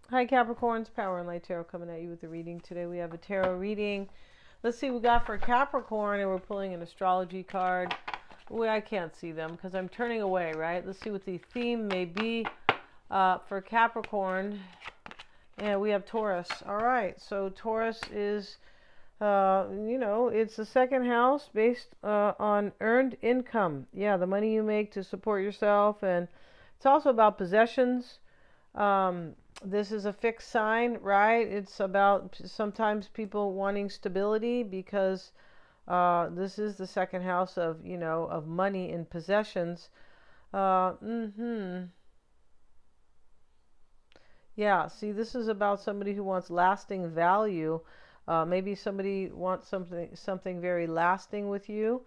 Hi Capricorns, Power and Light Tarot coming at you with the reading today. We have a tarot reading. Let's see what we got for Capricorn, and we're pulling an astrology card. Well, I can't see them because I'm turning away, right? Let's see what the theme may be for Capricorn. And we have Taurus. All right, so Taurus is, it's the second house based on earned income. Yeah, the money you make to support yourself. And it's also about possessions. Um, this is a fixed sign, right? It's about sometimes people wanting stability because this is the second house of, of money and possessions. Uh, hmm Yeah, see, this is about somebody who wants lasting value. Maybe somebody wants something very lasting with you.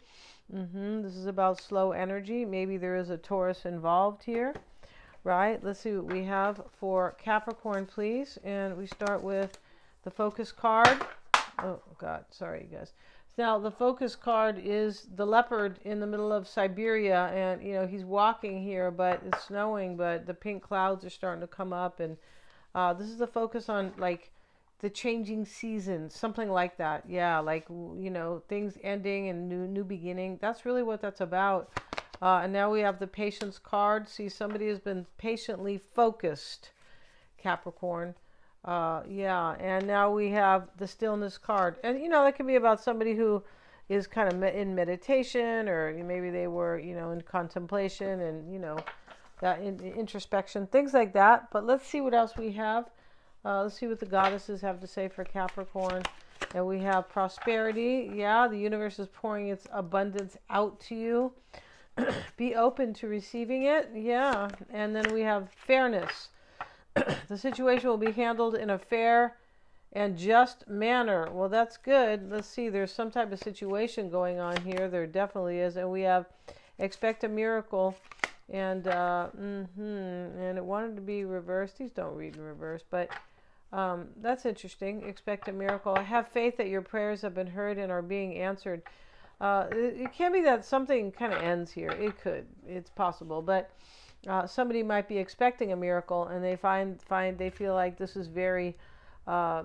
This is about slow energy. Maybe there is a Taurus involved here. Right, let's see what we have for Capricorn, please. And we start with the focus card. Oh, God, sorry, you guys. Now, the focus card is the leopard in the middle of Siberia. And, he's walking here, but it's snowing, but the pink clouds are starting to come up. And this is the focus on, like, the changing seasons, something like that. Yeah, like, things ending and new beginning. That's really what that's about. And now we have the patience card. See, somebody has been patiently focused, Capricorn. Yeah, and now we have the stillness card. And, that can be about somebody who is kind of in meditation, or maybe they were, in contemplation and, that introspection, things like that. But let's see what else we have. Let's see what the goddesses have to say for Capricorn. And we have prosperity. Yeah, the universe is pouring its abundance out to you. Be open to receiving it. Yeah. And then we have fairness. The situation will be handled in a fair and just manner. Well, that's good. Let's see. There's some type of situation going on here. There definitely is. And we have expect a miracle. And and it wanted to be reversed. These don't read in reverse, but that's interesting. Expect a miracle. I have faith that your prayers have been heard and are being answered. It can be that something kind of ends here. It could. It's possible. But somebody might be expecting a miracle, and they they feel like this is very, uh,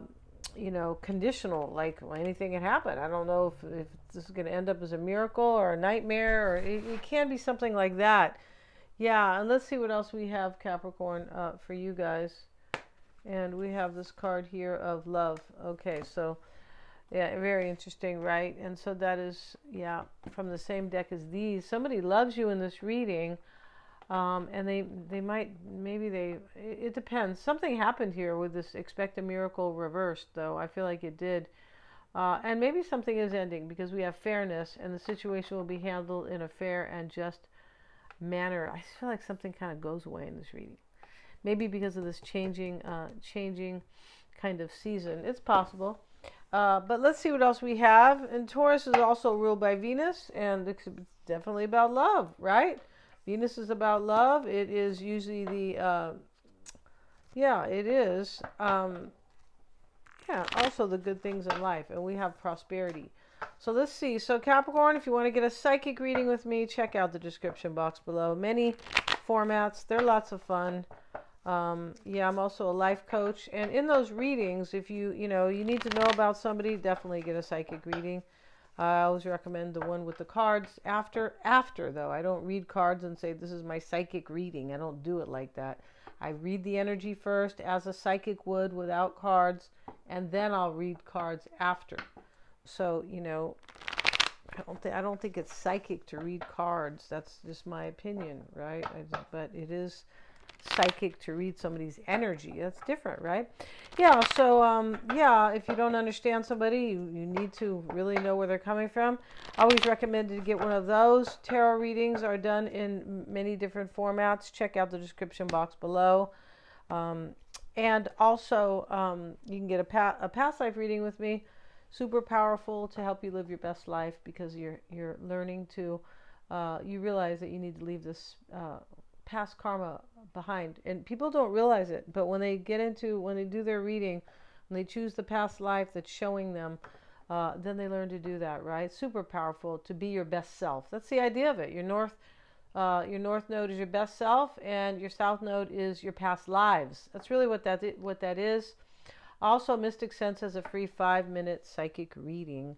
conditional. Like, well, anything can happen. I don't know if this is going to end up as a miracle or a nightmare, or it can be something like that. Yeah, and let's see what else we have, Capricorn, for you guys. And we have this card here of love. Okay, so yeah, very interesting, right? And so that is, yeah, from the same deck as these. Somebody loves you in this reading, and they might, maybe it depends. Something happened here with this expect a miracle reversed, though. I feel like it did. And maybe something is ending because we have fairness, and the situation will be handled in a fair and just manner. I feel like something kind of goes away in this reading. Maybe because of this changing kind of season. It's possible. But let's see what else we have. And Taurus is also ruled by Venus, and it's definitely about love, right? Venus is about love. It is usually yeah, it is. Yeah, also the good things in life. And we have prosperity. So let's see. So Capricorn, if you want to get a psychic reading with me, check out the description box below. Many formats. They're lots of fun. Yeah, I'm also a life coach, and in those readings, if you need to know about somebody, definitely get a psychic reading. I always recommend the one with the cards after though. I don't read cards and say this is my psychic reading. I don't do it like that. I read the energy first as a psychic would without cards, and then I'll read cards after. So, I don't think it's psychic to read cards. That's just my opinion, right? But it is psychic to read somebody's energy. That's different, right? Yeah, so yeah, if you don't understand somebody, you need to really know where they're coming from. I always recommend to get one of those. Tarot readings are done in many different formats. Check out the description box below. And also, you can get a past life reading with me. Super powerful to help you live your best life, because you're learning to, you realize that you need to leave this past karma behind, and people don't realize it, but when they do their reading, when they choose the past life that's showing them, then they learn to do that, right? Super powerful to be your best self. That's the idea of it. Your Your north node is your best self, and your south node is your past lives. That's really what that is. Also, Mystic Sense has a free 5-minute psychic reading.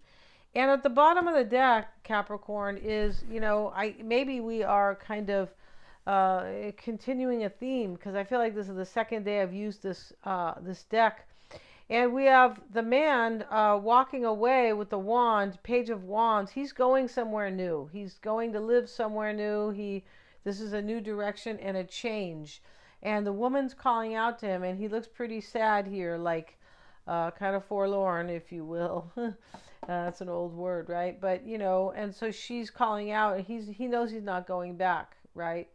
And at the bottom of the deck, Capricorn, is, maybe we are kind of continuing a theme, because I feel like this is the second day I've used this deck. And we have the man walking away with the wand, Page of Wands. He's going somewhere new. He's going to live somewhere new. This is a new direction and a change. And the woman's calling out to him, and he looks pretty sad here, like kind of forlorn, if you will. That's an old word, right? But, and so she's calling out, and he knows he's not going back, right?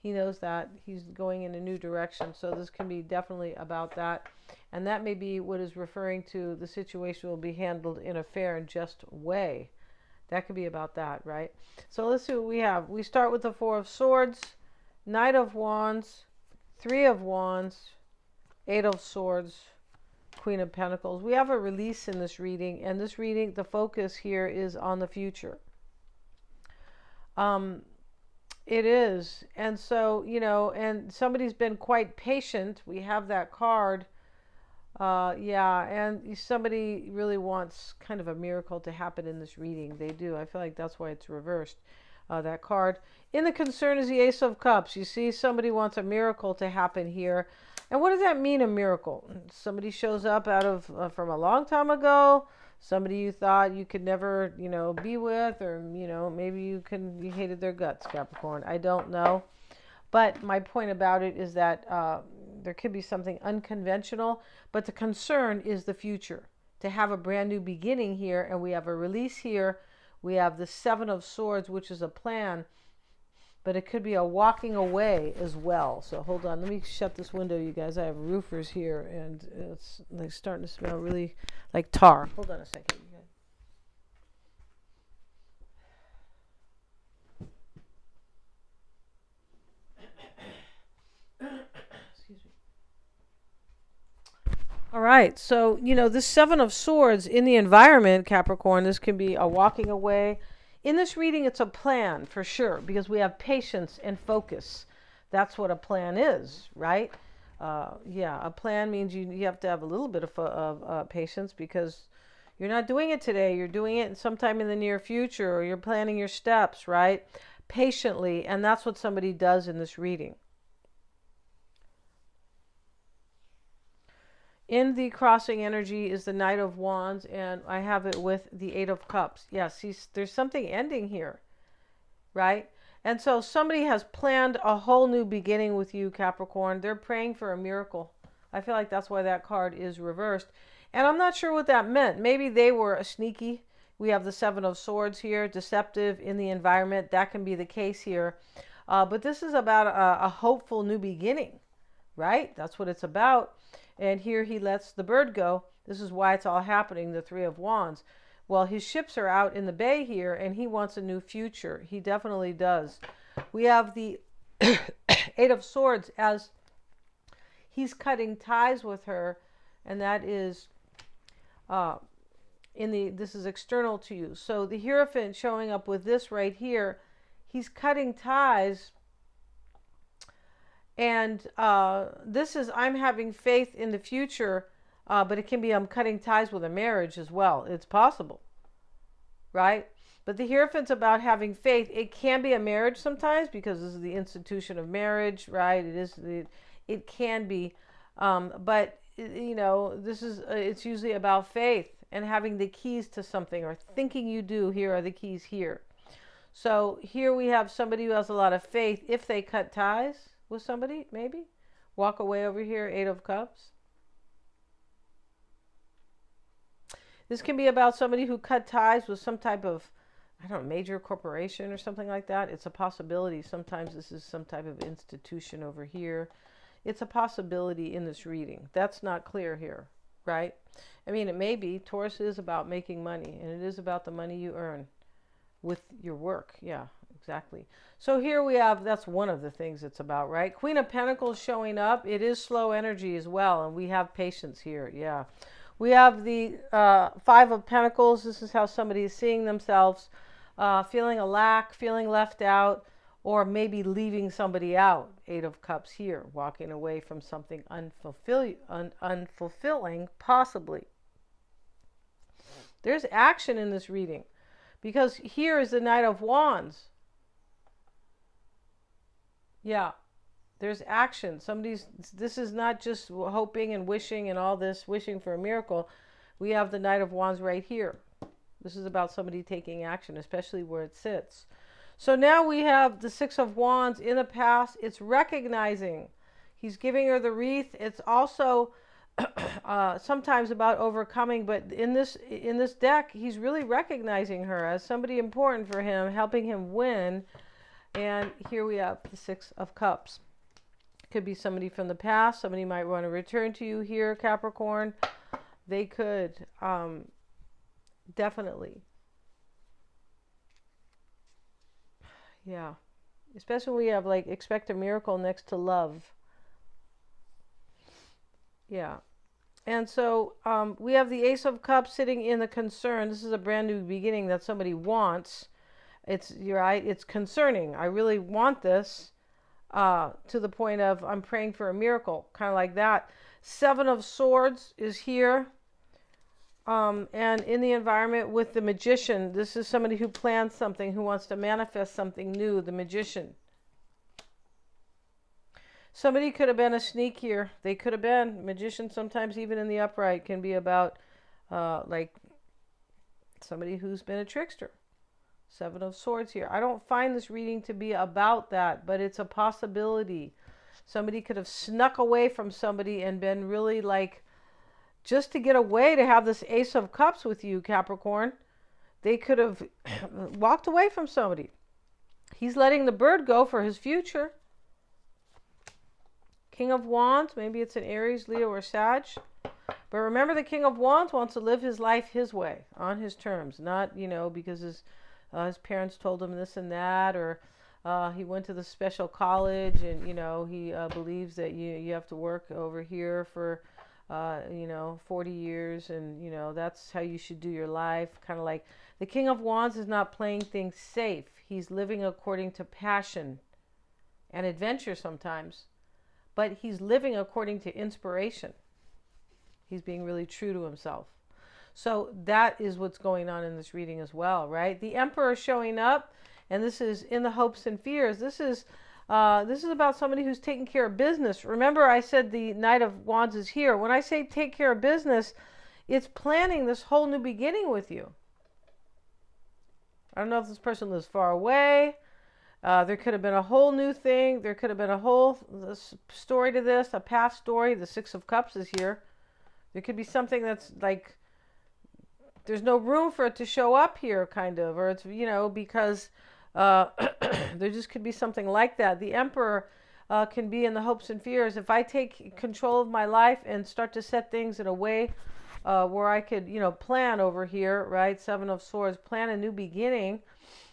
He knows that he's going in a new direction. So this can be definitely about that. And that may be what is referring to the situation will be handled in a fair and just way. That could be about that, right? So let's see what we have. We start with the Four of Swords, Knight of Wands, Three of Wands, Eight of Swords, Queen of Pentacles. We have a release in this reading, and this reading, the focus here is on the future. It is. And so, and somebody's been quite patient. We have that card. And somebody really wants kind of a miracle to happen in this reading. They do. I feel like that's why it's reversed, that card. In the concern is the Ace of Cups. You see, somebody wants a miracle to happen here. And what does that mean, a miracle? Somebody shows up out of from a long time ago. Somebody you thought you could never, be with, or, maybe you hated their guts, Capricorn. I don't know. But my point about it is that there could be something unconventional, but the concern is the future. To have a brand new beginning here, and we have a release here. We have the Seven of Swords, which is a plan, but it could be a walking away as well. So hold on, let me shut this window, you guys. I have roofers here, and it's like starting to smell really like tar. Hold on a second, you guys. All right, so, this Seven of Swords in the environment, Capricorn, this can be a walking away. In this reading, it's a plan for sure, because we have patience and focus. That's what a plan is, right? A plan means you have to have a little bit of patience, because you're not doing it today. You're doing it sometime in the near future, or you're planning your steps, right? Patiently, and that's what somebody does in this reading. In the crossing energy is the Knight of Wands, and I have it with the Eight of Cups. Yes, there's something ending here, right? And so somebody has planned a whole new beginning with you, Capricorn. They're praying for a miracle. I feel like that's why that card is reversed. And I'm not sure what that meant. Maybe they were a sneaky. We have the Seven of Swords here, deceptive in the environment. That can be the case here. But this is about a hopeful new beginning, right? That's what it's about. And here he lets the bird go. This is why it's all happening, the Three of Wands. Well, his ships are out in the bay here, and he wants a new future. He definitely does. We have the Eight of Swords as he's cutting ties with her, and that is this is external to you. So the Hierophant showing up with this right here, he's cutting ties. And this is, I'm having faith in the future, but it can be I'm cutting ties with a marriage as well. It's possible, right? But the Hierophant's about having faith. It can be a marriage sometimes, because this is the institution of marriage, right? It can be, but it's usually about faith and having the keys to something, or thinking you do. Here are the keys here. So here we have somebody who has a lot of faith. If they cut ties with somebody, maybe walk away over here, Eight of Cups. This can be about somebody who cut ties with some type of, major corporation or something like that. It's a possibility. Sometimes this is some type of institution over here. It's a possibility in this reading. That's not clear here, right? It may be. Taurus is about making money, and it is about the money you earn with your work. Yeah, exactly. So here we have, that's one of the things it's about, right? Queen of Pentacles showing up. It is slow energy as well, and we have patience here. Yeah. We have the Five of Pentacles. This is how somebody is seeing themselves, feeling a lack, feeling left out, or maybe leaving somebody out. Eight of Cups here, walking away from something unfulfilling, possibly. There's action in this reading, because here is the Knight of Wands. Yeah, there's action. This is not just hoping and wishing and all this, wishing for a miracle. We have the Knight of Wands right here. This is about somebody taking action, especially where it sits. So now we have the Six of Wands in the past. It's recognizing. He's giving her the wreath. It's also sometimes about overcoming, but in this deck, he's really recognizing her as somebody important for him, helping him win. And here we have the Six of Cups. Could be somebody from the past. Somebody might want to return to you here, Capricorn. They could, definitely. Yeah. Especially when we have like expect a miracle next to love. Yeah. And so we have the Ace of Cups sitting in the concern. This is a brand new beginning that somebody wants. You're right. It's concerning. I really want this, to the point of I'm praying for a miracle, kind of like that. Seven of Swords is here. And in the environment with the Magician, this is somebody who plans something, who wants to manifest something new, the Magician. Somebody could have been a sneak here. They could have been. Magician, sometimes even in the upright, can be about like somebody who's been a trickster. Seven of Swords here. I don't find this reading to be about that, but it's a possibility. Somebody could have snuck away from somebody and been really like, just to get away, to have this Ace of Cups with you, Capricorn. They could have walked away from somebody. He's letting the bird go for his future. King of Wands, maybe it's an Aries, Leo, or Sag. But remember, the King of Wands wants to live his life his way, on his terms. Not, because his parents told him this and that, or he went to the special college and, he believes that you have to work over here for 40 years, and that's how you should do your life. Kind of like the King of Wands is not playing things safe. He's living according to passion and adventure sometimes, but he's living according to inspiration. He's being really true to himself. So that is what's going on in this reading as well, right? The Emperor showing up, and this is in the hopes and fears. This is about somebody who's taking care of business. Remember, I said the Knight of Wands is here. When I say take care of business, it's planning this whole new beginning with you. I don't know if this person lives far away. There could have been a whole new thing. There could have been a whole story to this, a past story. The Six of Cups is here. There could be something that's like, there's no room for it to show up here, kind of, or it's, because there just could be something like that. The Emperor can be in the hopes and fears. If I take control of my life and start to set things in a way where I could, plan over here, right? Seven of Swords, plan a new beginning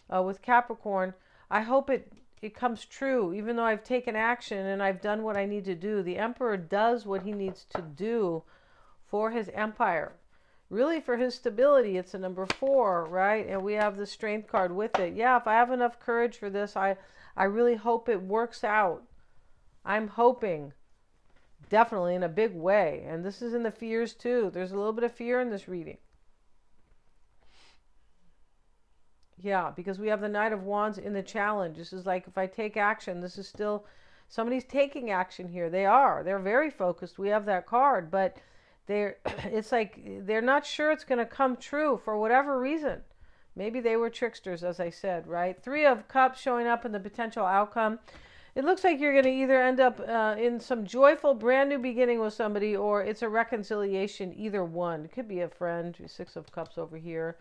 with Capricorn. I hope it comes true, even though I've taken action and I've done what I need to do. The Emperor does what he needs to do for his empire. Really, for his stability. It's a number 4, right? And we have the Strength card with it. Yeah, if I have enough courage for this, I really hope it works out. I'm hoping, definitely in a big way. And this is in the fears too. There's a little bit of fear in this reading. Yeah, because we have the Knight of Wands in the challenge. This is like, if I take action, this is still, somebody's taking action here. They're very focused. We have that card, but it's like they're not sure it's going to come true for whatever reason. Maybe they were tricksters, as I said, right? Three of Cups showing up in the potential outcome. It looks like you're going to either end up in some joyful brand new beginning with somebody, or it's a reconciliation, either one. It could be a friend, Six of Cups over here,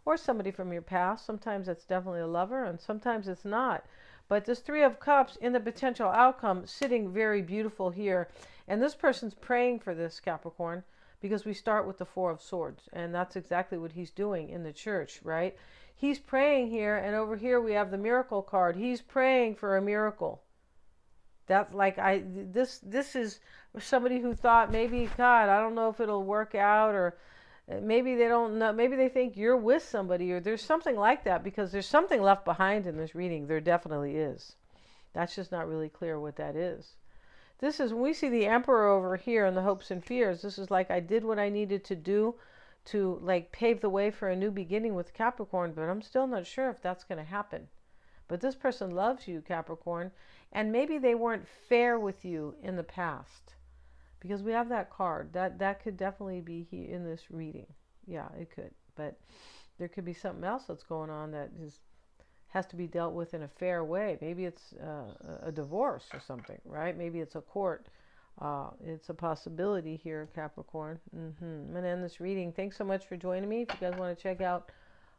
or somebody from your past. Sometimes it's definitely a lover, and sometimes it's not. But this Three of Cups in the potential outcome, sitting very beautiful here. And this person's praying for this, Capricorn, because we start with the Four of Swords. And that's exactly what he's doing in the church, right? He's praying here, and over here we have the Miracle card. He's praying for a miracle. That's like, this is somebody who thought, maybe, God, I don't know if it'll work out, or Maybe they don't know, maybe they think you're with somebody, or there's something like that, because there's something left behind in this reading. There definitely is. That's just not really clear what that is. This is, when we see the Emperor over here and the hopes and fears, this is like, I did what I needed to do to like pave the way for a new beginning with Capricorn, but I'm still not sure if that's going to happen. But this person loves you, Capricorn, and maybe they weren't fair with you in the past, because we have that card. That could definitely be in this reading. Yeah, it could. But there could be something else that's going on that has to be dealt with in a fair way. Maybe it's a divorce or something, right? Maybe it's a court. It's a possibility here, Capricorn. I'm going to end this reading. Thanks so much for joining me. If you guys want to check out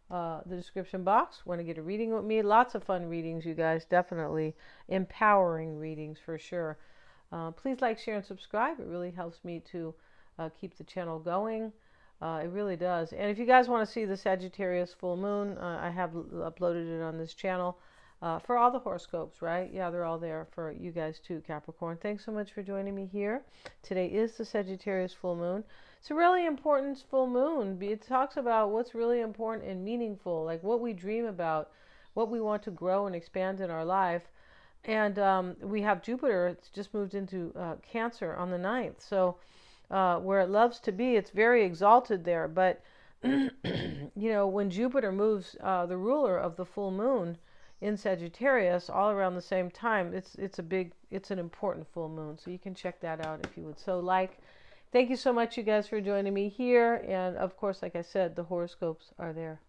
the description box, want to get a reading with me, lots of fun readings, you guys. Definitely empowering readings for sure. Please like, share, and subscribe. It really helps me to keep the channel going. It really does. And if you guys want to see the Sagittarius full moon, I have uploaded it on this channel for all the horoscopes, right? Yeah, they're all there for you guys too, Capricorn. Thanks so much for joining me here. Today is the Sagittarius full moon. It's a really important full moon. It talks about what's really important and meaningful, like what we dream about, what we want to grow and expand in our life. And we have Jupiter. It's just moved into Cancer on the 9th. So where it loves to be, it's very exalted there. But, when Jupiter moves, the ruler of the full moon in Sagittarius, all around the same time, it's an important full moon. So you can check that out if you would so like. Thank you so much, you guys, for joining me here. And of course, like I said, the horoscopes are there.